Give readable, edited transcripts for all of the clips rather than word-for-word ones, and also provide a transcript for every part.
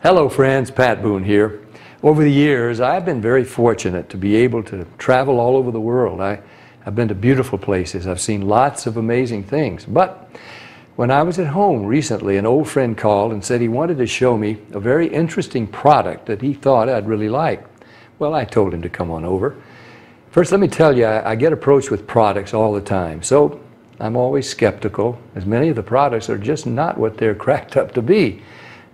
Hello friends, Pat Boone here. Over the years, I've been very fortunate to be able to travel all over the world. I've been to beautiful places. I've seen lots of amazing things. But when I was at home recently, an old friend called and said he wanted to show me a very interesting product that he thought I'd really like. Well, I told him to come on over. First, let me tell you, I get approached with products all the time, so I'm always skeptical, as many of the products are just not what they're cracked up to be.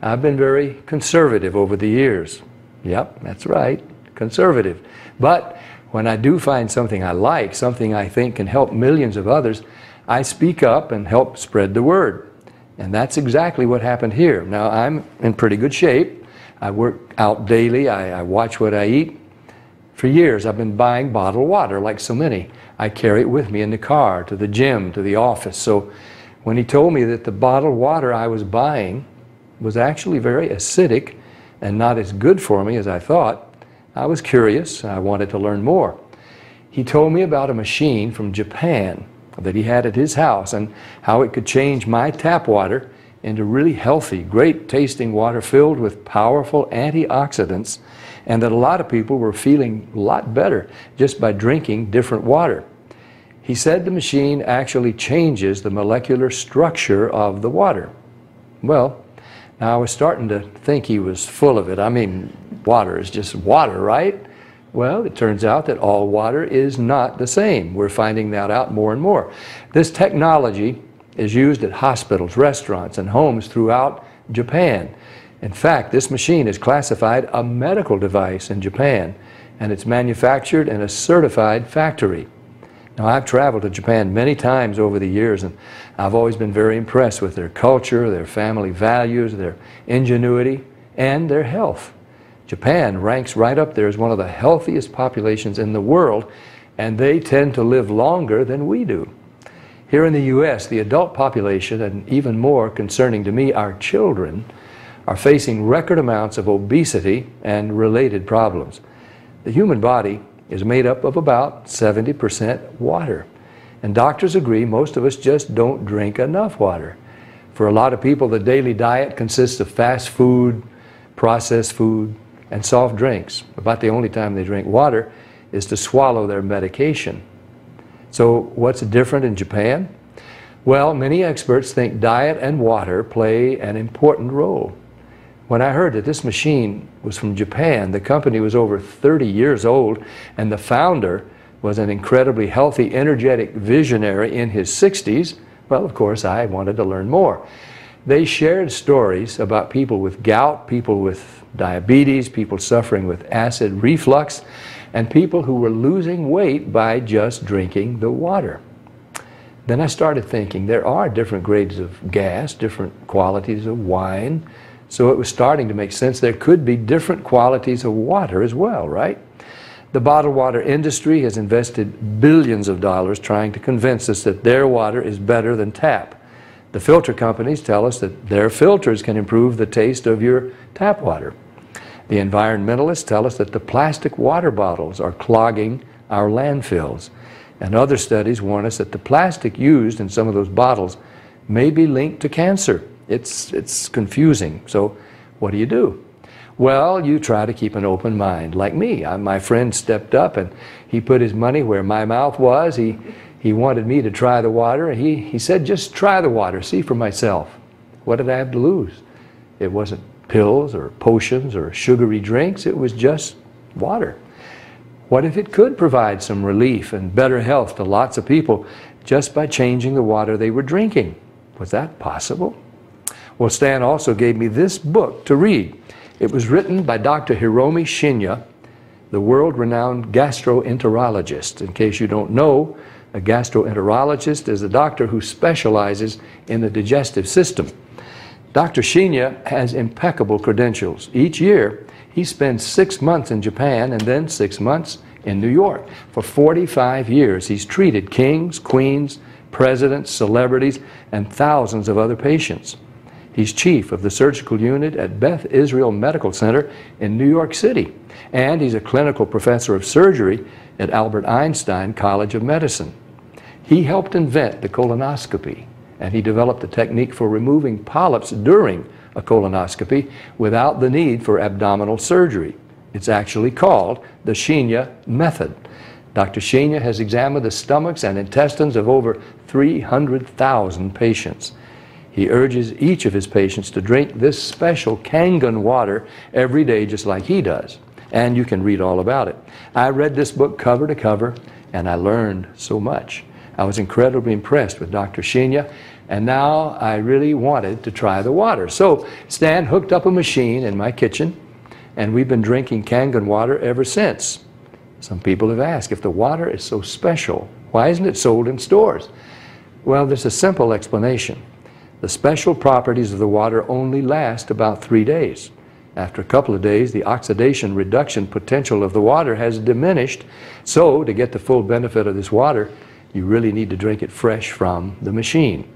I've been very conservative over the years. Yep, that's right, conservative. But when I do find something I like, something I think can help millions of others, I speak up and help spread the word. And that's exactly what happened here. Now, I'm in pretty good shape. I work out daily. I watch what I eat. For years, I've been buying bottled water, like so many. I carry it with me in the car, to the gym, to the office. So when he told me that the bottled water I was buying was actually very acidic and not as good for me as I thought, I was curious. I wanted to learn more. He told me about a machine from Japan that he had at his house and how it could change my tap water into really healthy, great tasting water filled with powerful antioxidants, and that a lot of people were feeling a lot better just by drinking different water. He said the machine actually changes the molecular structure of the water. Well, now I was starting to think he was full of it. I mean, water is just water, right? Well, it turns out that all water is not the same. We're finding that out more and more. This technology is used at hospitals, restaurants, and homes throughout Japan. In fact, this machine is classified a medical device in Japan, and it's manufactured in a certified factory. Now, I've traveled to Japan many times over the years, and I've always been very impressed with their culture, their family values, their ingenuity, and their health. Japan ranks right up there as one of the healthiest populations in the world, and they tend to live longer than we do. Here in the U.S., the adult population, and even more concerning to me, our children, are facing record amounts of obesity and related problems. The human body is made up of about 70% water. And doctors agree most of us just don't drink enough water. For a lot of people, the daily diet consists of fast food, processed food, and soft drinks. About the only time they drink water is to swallow their medication. So what's different in Japan? Well, many experts think diet and water play an important role. When I heard that this machine was from Japan, the company was over 30 years old, and the founder was an incredibly healthy, energetic visionary in his 60s, well, of course, I wanted to learn more. They shared stories about people with gout, people with diabetes, people suffering with acid reflux, and people who were losing weight by just drinking the water. Then I started thinking there are different grades of gas, different qualities of wine, so it was starting to make sense there could be different qualities of water as well, right? The bottled water industry has invested billions of dollars trying to convince us that their water is better than tap. The filter companies tell us that their filters can improve the taste of your tap water. The environmentalists tell us that the plastic water bottles are clogging our landfills. And other studies warn us that the plastic used in some of those bottles may be linked to cancer. It's confusing. So what do? Well, you try to keep an open mind. Like me, my friend stepped up and he put his money where my mouth was. He wanted me to try the water. He said, just try the water, see for myself. What did I have to lose? It wasn't pills or potions or sugary drinks. It was just water. What if it could provide some relief and better health to lots of people just by changing the water they were drinking? Was that possible? Well, Stan also gave me this book to read. It was written by Dr. Hiromi Shinya, the world-renowned gastroenterologist. In case you don't know, a gastroenterologist is a doctor who specializes in the digestive system. Dr. Shinya has impeccable credentials. Each year, he spends 6 months in Japan and then 6 months in New York. For 45 years, he's treated kings, queens, presidents, celebrities, and thousands of other patients. He's chief of the surgical unit at Beth Israel Medical Center in New York City, and he's a clinical professor of surgery at Albert Einstein College of Medicine. He helped invent the colonoscopy, and he developed a technique for removing polyps during a colonoscopy without the need for abdominal surgery. It's actually called the Shinya method. Dr. Shinya has examined the stomachs and intestines of over 300,000 patients. He urges each of his patients to drink this special Kangen water every day just like he does. And you can read all about it. I read this book cover to cover and I learned so much. I was incredibly impressed with Dr. Shinya, and now I really wanted to try the water. So Stan hooked up a machine in my kitchen, and we've been drinking Kangen water ever since. Some people have asked, if the water is so special, why isn't it sold in stores? Well, there's a simple explanation. The special properties of the water only last about 3 days. After a couple of days, the oxidation reduction potential of the water has diminished. So to get the full benefit of this water, you really need to drink it fresh from the machine.